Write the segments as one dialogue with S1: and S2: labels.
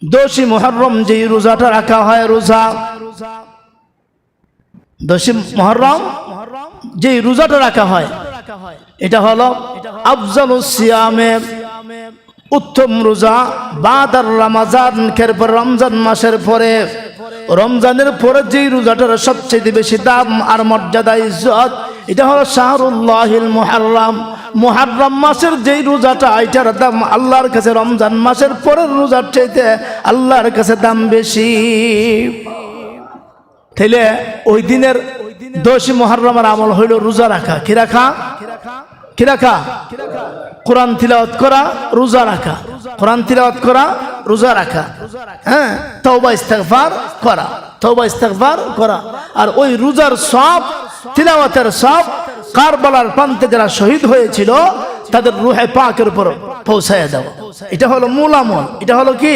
S1: 10 মুহররম যেই রোজাটা রাখা হয়, রোজা 10 মুহররম যেই রোজাটা রাখা হয়, এটা হলো আফজালুস সিয়ামে, উত্তম রোজা। বাদার রমজান, রমজান মাসের পরে, রমজানের পরে যেই রোজাটার সবচেয়ে বেশি দাম আর মর্যাদা ইজ্জত, এটা হলো শাহরুল্লাহিল মুহররম। মুহররম মাসের যেই রোজাটা, এটার দাম আল্লাহর কাছে রমজান মাসের পরের রোজার চাইতে আল্লাহর কাছে দাম বেশি। তাইলে ওই দিনের 10 মুহররমের আমল হইল রোজা রাখা। কি রাখা? কি রাখা? কোরআন তিলাওয়াত করা, রোজা রাখা। কোরআন তিলাওয়াত করা, রোজা রাখা, হ্যাঁ, তওবা ইস্তিগফার করা, তওবা ইস্তিগফার করা। আর ওই রোজার সব, তিলাওয়াতের সব কারবালার প্রান্তে যারা শহীদ হয়েছিল তাদের রূহে পাকের উপর পৌঁছায় দেওয়া, এটা হলো মূল আমল। এটা হলো কি?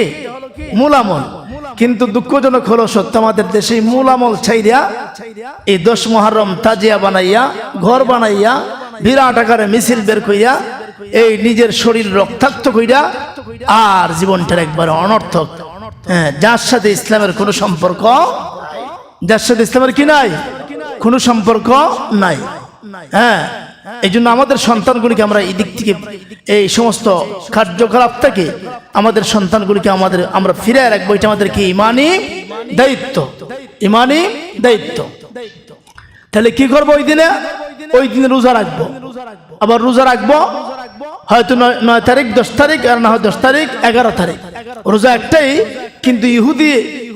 S1: মূল আমল। কিন্তু দুঃখজনক হলো সত্য, আমাদের দেশে মূল আমল ছাইরা এই 10 মুহররম তাজিয়া বানাইয়া, ঘর বানাইয়া, বিরাট আকারে মিছিল বের কইরা, এই নিজের শরীর রক্তাক্ত কইরা আর জীবনটার একবার অনর্থক, হ্যাঁ, যার সাথে ইসলামের কোনো সম্পর্ক, যার সাথে ইসলামের কি নাই, কোনো সম্পর্ক নাই। হ্যাঁ, এই জন্য আমাদের সন্তানগুলিকে আমরা এই দিক থেকে, এই সমস্ত কার্যকলাপ থেকে আমাদের সন্তানগুলিকে আমরা ফিরে রাখবো। এটা আমাদের কি ইমানি দায়িত্ব, ইমানি দায়িত্ব। তাহলে কি করবো ওই দিনে? ওই দিনে রোজা রাখবো। আবার রোজা রাখবো হয়তো 9 তারিখ, 10 তারিখ, আর না হয় 10 তারিখ, 11 তারিখ। রোজা একটাই, কিন্তু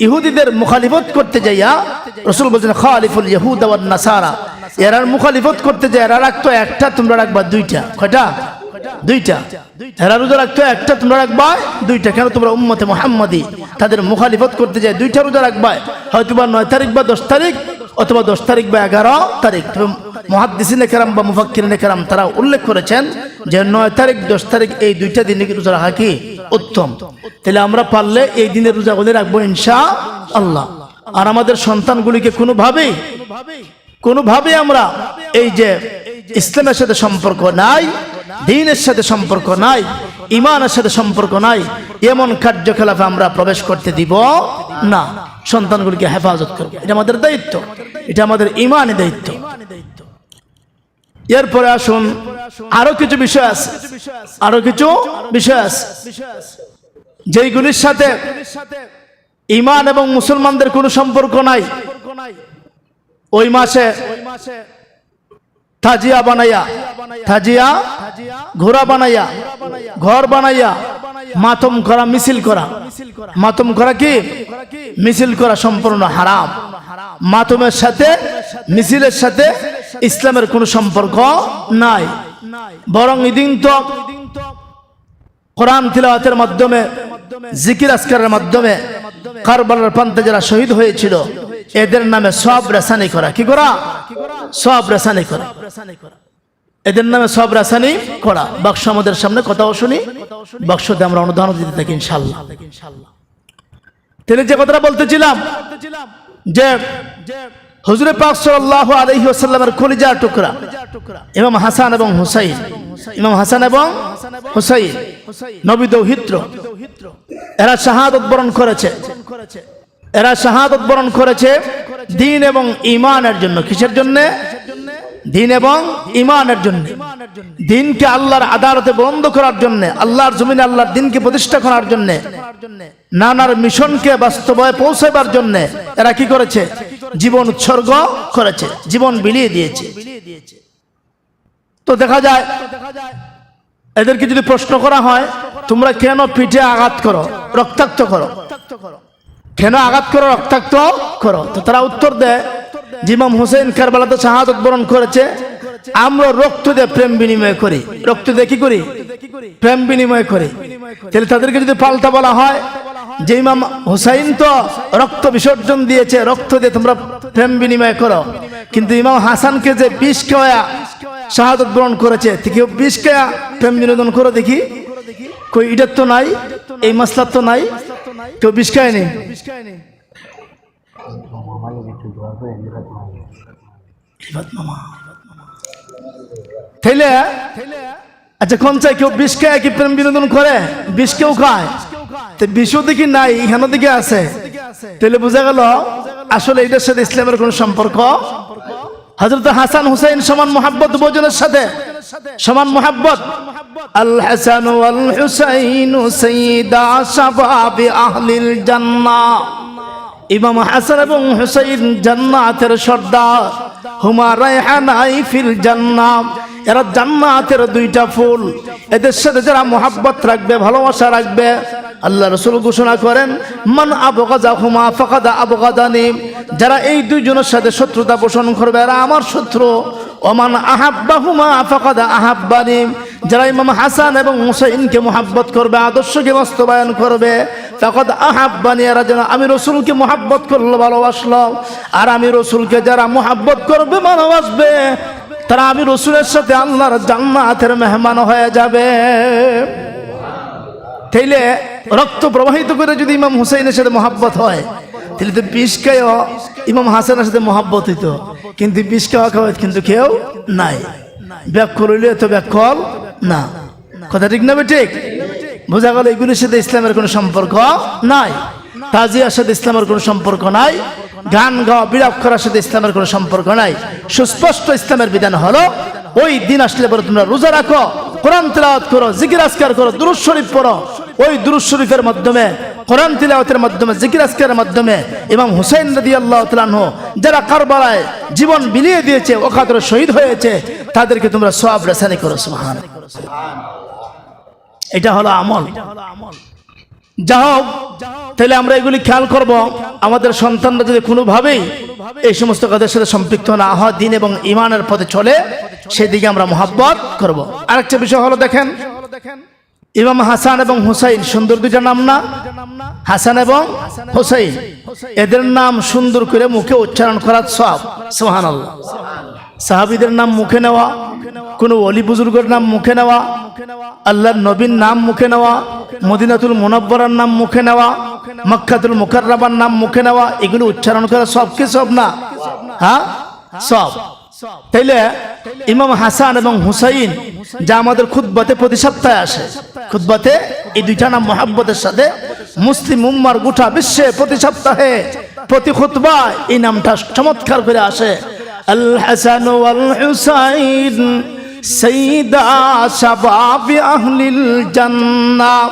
S1: ইহুদিদের মুখালিফত করতে যাইয়া রাসূল বলেছেন খালিফুল ইয়াহুদ ওয়ান নাসারা, এরার মুখালিফত করতে যায় এরা রাখতো একটা, তোমরা রাখবা 2টা। কয়টা? 2টা। এরা রোজা রাখতো একটা, তোমরা রাখবা 2টা। কেন? তোমরা উম্মতে মুহাম্মাদি, তাদের মুখালিফত করতে যায় 2টা রোজা রাখবা, হয়তো বা 9 তারিখ বা 10 তারিখ, অথবা 10 তারিখ বা 11 তারিখ। তবে মুহাদ্দিসিনে কেরাম বা মুফাক্কিরিনে কেরাম তারা উল্লেখ করেছেন যে 9 তারিখ, 10 তারিখ এই 2টা দিনে রোজা রাখা কি উত্তম। তাহলে আমরা পারলে এই দিনের রোজাগুলি রাখবো ইনশাআল্লাহ। আর আমাদের সন্তানগুলিকে কোনোভাবে আমরা এই যে ইসলামের সাথে সম্পর্ক নাই, দ্বীনের সাথে সম্পর্ক নাই, ইমানের সাথে সম্পর্ক নাই, এমন কার্যকলাপে আমরা প্রবেশ করতে দিব না। সন্তানগুলিকে হেফাজত করব, এটা আমাদের দায়িত্ব, এটা আমাদের ইমানি দায়িত্ব। এরপরে আসুন, আরো কিছু বিষয় আছে, যেইগুলির সাথে ইমান এবং মুসলমানদের কোনো সম্পর্ক নাই। ওই মাসে তাজিয়া বানাইয়া, ঘোড়া বানাইয়া, ঘর বানাইয়া মাতম করা, মিছিল করা। মাতম করা কি? মিছিল করা সম্পূর্ণ হারাম। মাতমের সাথে, মিছিলের সাথে ইসলামের কোনো সম্পর্ক নাই। বরং এদিন তো কোরআন তিলাওয়াতের মাধ্যমে, জিকির আজকারের মাধ্যমে কারবালার প্রান্তে যারা শহীদ হয়েছিল এদের নামে সব রেসানি করা। কি করা? সব রেসানি করা। এদের নামে সব রেসানি করা। বাক্স আমাদের সামনে, কথাও শুনি, বাক্সতে আমরা অনুদান দিতে থাকি ইনশাআল্লাহ। তিনি যে কথাটা বলতেছিলাম যে হুজুর পাক সাল্লাল্লাহু আলাইহি ওয়াসাল্লামের কলিজার টুকরা ইমাম হাসান এবং হুসাইন, ইমাম হাসান এবং হুসাইন নবী দৌহিত্র, এরা শাহাদাত বরণ করেছে। এরা শাহাদাত বরণ করেছে দ্বীন এবং ঈমানের জন্য। কিসের জন্য? দ্বীন এবং ঈমানের জন্য। দ্বীনকে আল্লাহর আদালতে বন্ধ করার জন্য, আল্লাহর জমিনে আল্লাহর দ্বীনকে প্রতিষ্ঠা করার জন্য, নানার মিশনকে বাস্তবায়নে পৌঁছাবার জন্য এরা কি করেছে? জীবন উৎসর্গ করেছে, জীবন বিলিয়ে দিয়েছে। তো দেখা যায় এদেরকে যদি প্রশ্ন করা হয়, তোমরা কেন পিঠে আঘাত করো, রক্তাক্ত করো, কেন আঘাত করো, রক্তাক্ত করো? তো তারা উত্তর দেয় যে ইমাম হুসাইন কারবালাতে শাহাদাত বরণ করেছে, আমরা রক্ত দিয়ে প্রেম বিনিময় করি। রক্ত দিয়ে কি করি? প্রেম বিনিময় করি। তাহলে তাদেরকে যদি পাল্টা বলা হয় যে ইমাম হুসাইন তো রক্ত বিসর্জন দিয়েছে, রক্ত দিয়ে তোমরা প্রেম বিনিময় করো, কিন্তু ইমাম হাসানকে যে বিষ খাওয়া শাহাদাত বরণ করেছে, কেউ বিষ খাওয়া প্রেম বিনোদন করো দেখি, কই এটার তো নাই, এই মাসলার তো নাই, কেউ বিষ খায়নি। আচ্ছা কোন চাই? কেউ বিষ খায় কি প্রেম বিনোদন করে? বিষ কেউ খায়? তো বিশু দিকে নাই, এখানে দিকে আছে, তাহলে বোঝা গেল আসলে এটার সাথে ইসলামের কোন সম্পর্ক। হযরত হাসান হুসাইন সমান মোহাব্বত দুজনের সাথে, সমান মোহাব্বত। আল হাসান ওয়াল হুসাইন সাইয়্যিদা শাবাবি আহলিল জান্নাহ। ইমাম হাসান এবং হুসাইন জান্নাতের সর্দার, হুমা রায়হানাই ফিল জান্নাহ, এরা জান্নাতের দুইটা ফুল। এদের সাথে যারা মোহাব্বত রাখবে, ভালোবাসা রাখবে, আল্লাহ রাসূল ঘোষণা করেন মান আবগাযাহুমা ফাকাদ আবগাদানি, যারা এই দুইজনের সাথে শত্রুতা পোষণ করবে এরা আমার শত্রু। ওমান আহাব্বাহুমা ফাকাদ আহাব্বানি, যারা ইমাম হাসান এবং হুসাইনকে মোহাব্বত করবে, আদর্শকে বাস্তবায়ন করবে, ফাকাদ আহাব্বানি, এরা যেন আমি রাসূলকে মোহাব্বত করলো, ভালোবাসলো। আর আমি রাসূলকে যারা মোহাব্বত করবে, ভালোবাসবে, তারা আমি রাসূলের সাথে আল্লাহর জান্নাতের মেহমান হয়ে যাবে। তাইলে রক্ত প্রবাহিত করে যদি ইমাম হুসাইনের সাথে মোহাব্বত হয়, তাহলে তো বিষ খেয়েও ইমাম হাসানের সাথে মোহাব্বত হইতো, কিন্তু বিষ খাওয়া খাওয়া কিন্তু কেউ নাই। ব্যাখ্যা হইলে তো ব্যাখ্যা না, কথা ঠিক না? ঠিক বোঝা গেল এগুলির সাথে ইসলামের কোনো সম্পর্ক নাই। তাজিয়ার সাথে ইসলামের কোনো সম্পর্ক নাই। গান গাওয়া, বিলাপ করার সাথে ইসলামের কোনো সম্পর্ক নাই। সুস্পষ্ট ইসলামের বিধান হলো ওই দিন আসলে পরে তোমরা রোজা রাখো, কোরআন তিলাওয়াত করো, জিকির আজকার করো, দুরূদ শরীফ পড়ো। ওই দুরূদ শরীফের মাধ্যমে, কোরআন তিলাওয়াতের মাধ্যমে, জিকির আজকারের মাধ্যমে ইমাম হুসাইন রাদিয়াল্লাহু তাআলা আনহু যারা কারবালায় জীবন বিলিয়ে দিয়েছে, ওখানে শহীদ হয়েছে, তাদেরকে তোমরা সওয়াব রেসানি করো। সুবহানাল্লাহ। এটা হলো আমল। যা হোক, তাহলে আমরা এগুলি খেয়াল করব, আমাদের সন্তানরা যদি কোনোভাবেই এই সমস্ত কাজের সাথে সম্পৃক্ত না হয়, দিন এবং ইমানের পথে চলে, সেদিকে আমরা মোহাব্বত করব। আরেকটা বিষয় হলো, দেখেন ইমাম হাসান এবং হুসাইন সুন্দর দুইটা নাম না? হাসান এবং হুসাইন, এদের নাম সুন্দর করে মুখে উচ্চারণ করার সওয়াব। সুবহানাল্লাহ। সাহাবীদের নাম মুখে নেওয়া, কোন ওলি বুজুর্গের নাম মুখে নেওয়া, আল্লাহর নবীর নাম মুখে নেওয়া, মদিনাতুল মুনাব্বারার নাম মুখে নেওয়া, মক্কাতুল মুকাররমার নাম মুখে নেওয়া, এগুলো উচ্চারণ করা সব কি সব না? হ্যাঁ, সব। তাইলে ইমাম হাসান এবং হুসাইন যা আমাদের খুতবাতে প্রতি সপ্তাহে আসে, খুতবাতে এই দুইটা নাম মোহাব্বতের সাথে মুসলিম উম্মার গোটা বিশ্বে প্রতি সপ্তাহে, প্রতি খুতবায় এই নামটা চমৎকার করে আসে। আল হাসান ওয়াল হুসাইন সাইয়্যিদা শাবাবি আহলিল জান্নাহ।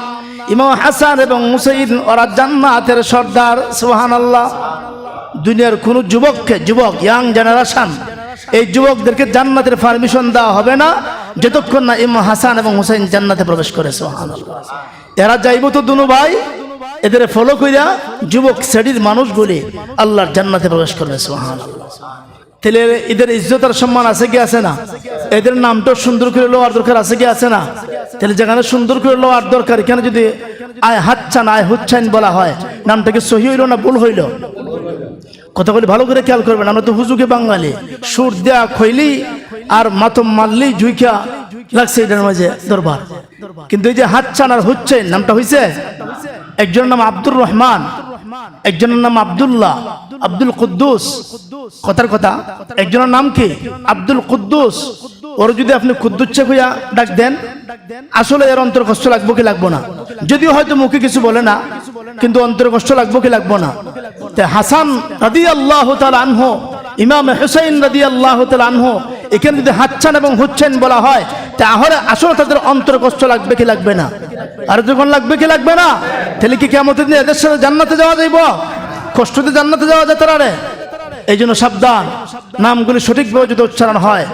S1: ইমাম হাসান এবং হুসাইন ওরা জান্নাতের সর্দার। সুবহানাল্লাহ। দুনিয়ার কোন যুবককে, যুবক ইয়াং জেনারেশন, এই যুবকদেরকে জান্নাতের পারমিশন দেওয়া হবে না যতক্ষণ না ইমাম হাসান এবং হুসাইন জান্নাতে প্রবেশ করে। সুবহানাল্লাহ। এরা যাইব তো দুনো ভাই, এদের ফলো কইরা যুবক শ্রেণীর মানুষগুলি আল্লাহর জান্নাতে প্রবেশ করবে। সুবহানাল্লাহ। তাহলে এদের ইজ্জত আর সম্মান আছে কি আছে না? এদের নামটা সুন্দর করে লওয়ার দরকার আছে কি আছে না? তাহলে যেখানে সুন্দর করে লওয়ার দরকার, এখানে যদি আয় হাচ্চান আয় হুচ্ছাইন বলা হয়, নামটা কি সহি হইল না ভুল হইল? কথাগুলি ভালো করে খেয়াল করবেন। আমরা তো হুজুকে বাঙালি, সুর দেয়া খইলি আর মাতম মারলি ঝুইকা লাগছে এটার মাঝে দরবার। কিন্তু এই যে হাচ্চান আর হুচ্ছাইন নামটা হইছে, একজনের নাম আব্দুর রহমান, একজনের নাম আব্দুল্লাহ, আব্দুল কুদ্দুস। কথার কথা, একজনের নাম কি আব্দুল কুদ্দুস। ওর যদি আপনি কুদ্দুচ্ছা কইয়া ডাক দেন, আসলে এর অন্তর কষ্ট লাগবো কি লাগবো না? যদিও হয়তো মুখে কিছু বলে না, কিন্তু অন্তর কষ্ট লাগবো কি লাগবো না? হাসান রাদিয়াল্লাহু তাআলা আনহু, ইমাম হুসাইন রাদিয়াল্লাহু তাআলা আনহু, এখানে যদি হাচ্চান এবং হুচ্ছেন বলা হয়, তাহলে আসলে তাদের অন্তর কষ্ট লাগবে কি লাগবে না? আর যখন লাগবে কি লাগবে না? তাহলে কি কিয়ামতের দিনে এদের সাথে জান্নাতে যাওয়া যাইব? কষ্টতে জান্নাতে যাওয়া যেতে পারে? এই জন্য সাবধান, নামগুলি সঠিকভাবে যদি উচ্চারণ হয়।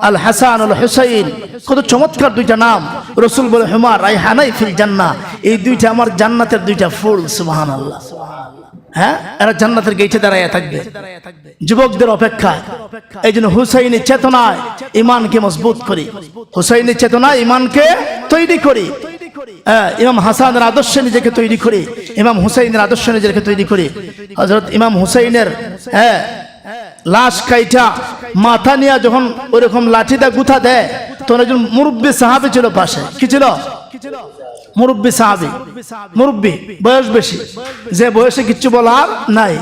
S1: আল হাসান আল হুসাইন, কত চমৎকার দুইটা নাম। রাসূল বলে হুমা রায়হানাই ফিল জান্নাহ, এই দুইটা আমার জান্নাতের দুইটা ফুল। সুবহানাল্লাহ। হ্যাঁ, এরা জান্নাতের গেটে দাঁড়ায় থাকবে যুবকদের অপেক্ষায়। এই জন্য হুসাইনের চেতনায় ইমানকে মজবুত করি, হুসাইনের চেতনায় ইমানকে তৈরি করি। ইমাম হাসানের আদর্শে নিজেকে তৈরি করি, ইমাম হুসাইনের আদর্শে নিজেকে তৈরি করি। হযরত ইমাম হুসাইনের লাশ কাইটা মাথা নিয়ে যখন ওইরকম লাঠিটা গুথা দেয়, তখন একজন মুরব্বী সাহাবী ছিল পাশে। কি ছিল? মুরব্বী সাহাবী, মুরব্বী, বয়স বেশি, যে বয়সে কিচ্ছু বলার নাই।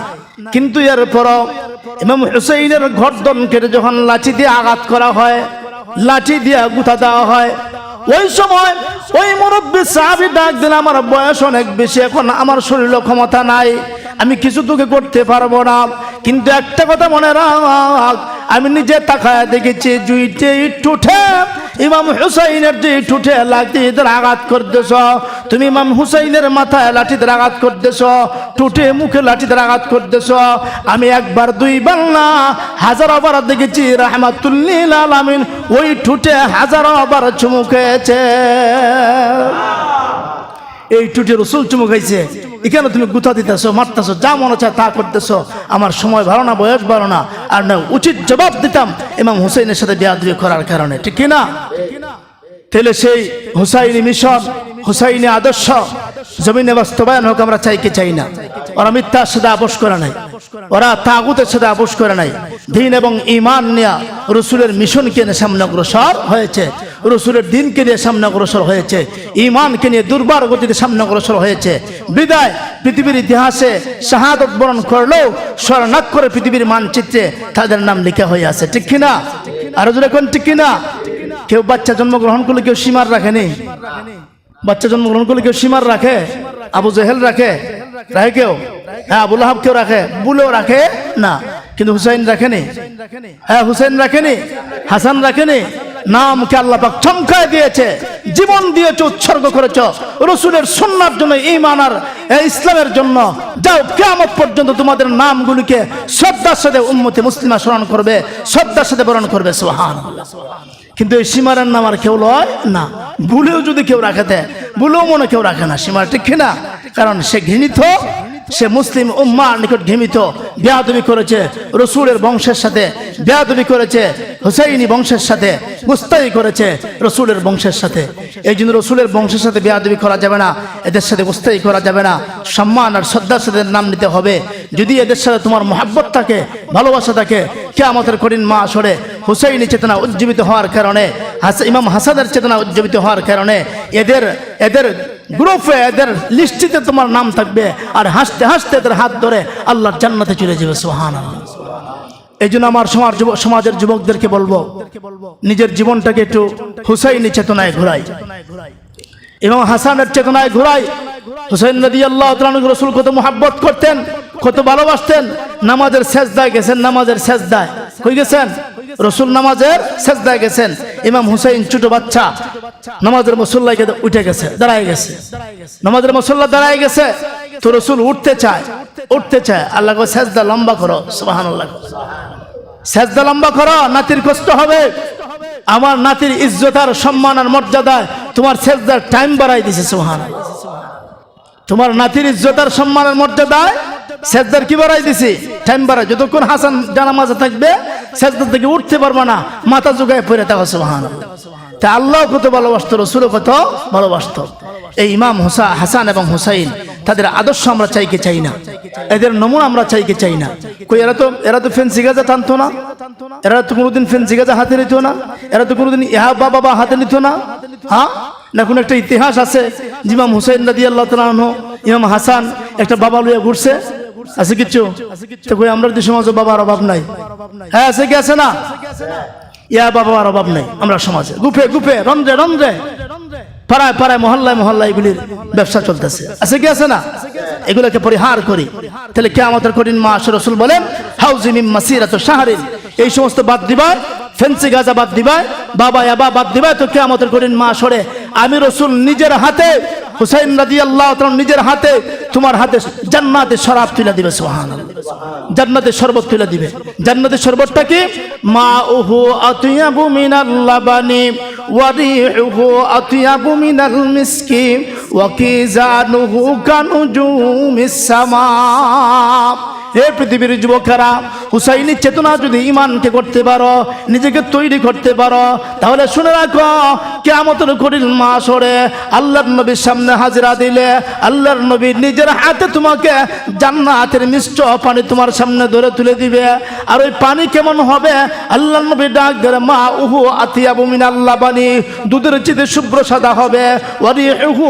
S1: কিন্তু এর পর ইমাম হুসাইনের গর্দন কেটে যখন লাঠি দিয়ে আঘাত করা হয়, লাঠি দিয়ে গুথা দেওয়া হয়, ওই সময় ওই মুরব্বী সাহাবী ডাক দিল, আমার বয়স অনেক বেশি, এখন আমার শরীরে ক্ষমতা নাই, আমি কিছু তোকে করতে পারবো না, কিন্তু একটা কথা মনে রাখ, আমি নিজে তাকায় দেখেছি দুইটি ঠুঠে ইমাম হুসাইনের যে ঠুঠে লাঠিদের আঘাত করতেছ, তুমি ইমাম হুসাইনের মাথায় লাঠিদের আঘাত করতেছ, ঠুঠে মুখে লাঠিদের আঘাত করতেছ। আমি একবার দুইবার না হাজারো বার দেখেছি রাহমাতুল্লিল আলামিন ওই ঠুঠে হাজারো বার চুমু খেয়েছে। এই টুটে রসুল চুমু খাইছে, এখানে তুমি গুতা দিতেছো, মারতেছো, যা মনে চায় তা করতেছো। আমার সময় ভালো না, বয়স ভালো না, আর না উচিত জবাব দিতাম ইমাম হুসাইনের সাথে বেয়াদবি করার কারণে, ঠিক কিনা? তাহলে সেই হুসাইনি মিশন, হুসাইনি আদর্শ জমিনে বাস্তবায়ন হোক আমরা চাই কি চাই না? ওরা মিথ্যার সাথে আপোষ করে নাই, ওরা তাগুতের সাথে আপোষ করে নাই, দিন এবং ঈমান নিয়ে রসুলের মিশনকে নিয়ে সামনে অগ্রসর হয়েছে, রসুলের দিনকে নিয়ে সামনে অগ্রসর হয়েছে, ঈমানকে নিয়ে দুর্বার গতিতে সামনে অগ্রসর হয়েছে। বিদায় পৃথিবীর ইতিহাসে শাহাদত বরণ করলেও স্বর্ণাক্ষরে পৃথিবীর মানচিত্রে তাদের নাম লেখা হয়ে আছে, ঠিক কিনা? আরো যদি এখন ঠিক কিনা? কেউ বাচ্চা জন্মগ্রহণ করলে কেউ সীমার রাখেনি, বাচ্চা জন্মগ্রহণ করলে কেউ সীমার রাখে? আবু জেহেল রাখে? রাখে কেউ? হ্যাঁ, আবু লাহাব কেউ রাখে? বুলেও রাখে না, কিন্তু হুসাইন রাখেনি। হ্যাঁ, হুসাইন রাখেনি, হাসান রাখেনি। নামকে আল্লাহ পাক চমকায় দিয়েছে, জীবন দিয়েছে, উৎসর্গ করেছ রসুলের সুন্নাহর জন্য, ঈমান আর ইসলামের জন্য। যাও, কিয়ামত পর্যন্ত তোমাদের নামগুলিকে শ্রদ্ধার সাথে উম্মতে মুসলিমা স্মরণ করবে, শ্রদ্ধার সাথে বরণ করবে। সুবহানাল্লাহ। কিন্তু এই সীমারের নাম আর কেউ লয় না, ভুলেও যদি কেউ রাখে দেয়, ভুলেও মনে কেউ রাখে না সীমার, ঠিক কিনা? কারণ সে ঘৃণিত, সে মুসলিম উম্মার নিকট ঘৃণিত, বেয়াদবি করেছে রসুলের বংশের সাথে, বেয়াদবি করেছে হুসাইনি বংশের সাথে, গুস্তাখি করেছে রসুলের বংশের সাথে। এই জন্য রসুলের বংশের সাথে বেয়াদবি করা যাবে না, এদের সাথে গুস্তাখি করা যাবে না, সম্মান আর শ্রদ্ধার সাথে নাম নিতে হবে। যদি এদের সাথে তোমার মহব্বত থাকে, ভালোবাসা থাকে, কিয়ামতের কঠিন মাহশরে হুসাইনি চেতনা উজ্জীবিত হওয়ার কারণে, ইমাম হাসানের চেতনা উজ্জীবিত হওয়ার কারণে এদের গ্রুপে, এদের লিস্টিতে তোমার নাম থাকবে, আর হাসতে হাসতে এদের হাত ধরে আল্লাহর জান্নাতে চলে যাবে। সুবহানাল্লাহ। এই জন্য আমার সমাজের যুবকদেরকে বলবো, নিজের জীবনটাকে একটু হুসাইনি চেতনায় ঘুরাই, ইমাম হাসানের চেতনায় ঘুরাই। হুসাইন রাদিয়াল্লাহু তাআলা আনহু রাসূল কত মুহাব্বত করতেন, কত ভালোবাসতেন। নামাজের সেজদায় গেছেন, নামাজের সেজদায় কই গেছেন? রসুল নামাজের সেজদায় গেছেন। ইমাম হুসাইন ছোট বাচ্চা, নামাজের মুসল্লায় উঠে গেছে, দাঁড়ায় গেছে, নামাজের মুসল্লা দাঁড়ায় গেছে, তো রসুল উঠতে চায়, আল্লাহ কয় সেজদা লম্বা করো। সুবহানাল্লাহ। সেজদা লম্বা করো, নাতির কষ্ট হবে। আমার নাতির ইজ্জত আর সম্মান আর মর্যাদায় তোমার সেজদার টাইম বাড়াই দিছে। সুবহানাল্লাহ। তোমার নাতির ইজ্জত আর সম্মানের মর্যাদায় সেজদার কি বাড়াই দিছি? টাইম বাড়াই। যতক্ষণ হাসান জানামাজে থাকবে সেজদা থেকে উঠতে পারবে না, মাথা জোগায় পড়ে থাকো। সুবহানাল্লাহ। তা আল্লাহ কত ভালোবাসতো, রসুলও কত ভালোবাসতো। এই ইমাম হাসান এবং হুসাইন, তাদের আদর্শ আমরা চাই কি চাই না? এদের নমুনা আমরা চাই কি চাই না? কই এরা তো ফেন্সি গাজা টানতো না, এরা তো কোনোদিন ফেন্সি গাজা হাতে নিত না, এরা তো কোনোদিন ইহা বাবা হাতে নিত না। হ্যাঁ, না কোনো একটা ইতিহাস আছে, ইমাম হুসাইন রাদিয়াল্লাহু তাআলা আনহু, ইমাম হাসান একটা বাবা লইয়া ঘুরছে, আছে কিছু? তো কই আমরা তো সমাজে বাবার অভাব নাই। হ্যাঁ, আছে কি আছে না? ইয়া বাবার অভাব নাই আমরা সমাজে। গুপে গুপে, রন্ধ্রে রন্ধ্রে, পাড়ায় পাড়ায়, মহল্লায় মহল্লায় এগুলির ব্যবসা চলতেছে, আছে কি আছে না? এগুলোকে পরিহার করি, তাহলে কিয়ামতের কঠিন মাস রাসূল বলেন হাউজি মিন মাসিরাতু শাহরিন, এই সমস্ত বাদ দিবা, ফেন্সি গাজা বাদ দিবা, বাবা ইয়াবা বাদ দিবা, তো কিয়ামতের কঠিন মাসরে আমি রাসূল নিজের হাতে, হুসাইন রাদিয়াল্লাহু তাআলা নিজের হাতে তোমার হাতে জান্নাতের শরাব তুলে দিবে। সুবহানাল্লাহ। জান্নাতের শরবত তুলে দিবে। জান্নাতের শরবতটা কি? মাউহু আতিয়াবু মিনাল লাবানি ওয়া রিহুহু আতিয়াবু মিনাল মিসকি ওয়া কিজানুহু কানুজুমিস সামা। হে পৃথিবীর যুবকেরা, হুসাইনি চেতনা যদি ঈমানকে করতে পারো, নিজেকে তৈরি করতে পারো, তাহলে শুনে রাখো কিয়ামতের কঠিন মাহশরে আল্লাহর নবীর সামনে হাজিরা দিলে আল্লাহর নবী নিজের হাতে তোমাকে জান্নাতের মিষ্ট পানি তোমার সামনে ধরে তুলে দিবে। আর ওই পানি কেমন হবে? আল্লাহর নবী ডাক ধরে মা উহু আতিয়াবু মিনাল লাবানি, দুধের চেয়ে শুভ্র সাদা হবে। ওয়ারিহু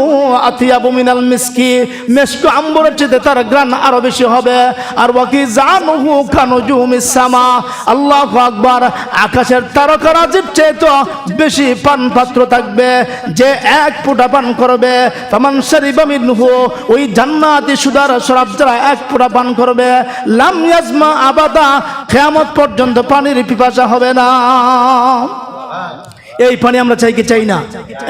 S1: আতিয়াবু মিনাল মিসকি, মিষ্ক আম্বরের চেয়ে তার ঘ্রাণ আরো বেশি হবে। আর ওয়াকি জানুহু কানুজ নুজুমিস সামা, আল্লাহু আকবার, আকাশের তারকারাজির চেয়ে তো বেশি পান পাত্র থাকবে। যে এক ফোঁটা পান করবে, ফামান শারিবা মিনহু, ওই জান্নাতি সুদার শরাব যারা এক ফোঁটা পান করবে, লাম ইয়াজমা আবাদা, কিয়ামত পর্যন্ত পানির পিপাসা হবে না। এই পানি আমরা চাই কি চাই না?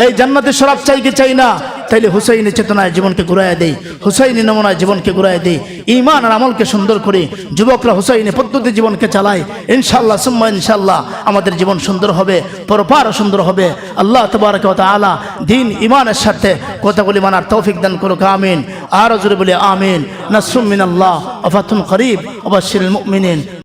S1: এই জান্নাতের শরাব চাই কি চাই না? তাইলে হুসাইনি চেতনায় জীবনকে ঘুরাইয়া দেই, হুসাইনি নমুনায় জীবনকে ঘুরাইয়া দেই, ঈমান আর আমলকে সুন্দর করে যুবকরা হুসাইনি পদ্ধতি জীবনকে চালায়। ইনশাআল্লাহ সুম্মা ইনশাআল্লাহ আমাদের জীবন সুন্দর হবে, পরপার সুন্দর হবে। আল্লাহ তাবারক ওয়া তাআলা দ্বীন ঈমানের সাথে কথাগুলি মানার তৌফিক দান করুক, আমিন। আর জোরে বলি আমিন। নাসরুম মিনাল্লাহ ওয়া ফাতহুন করিব ওয়া বাশশিরিল মুমিনিন।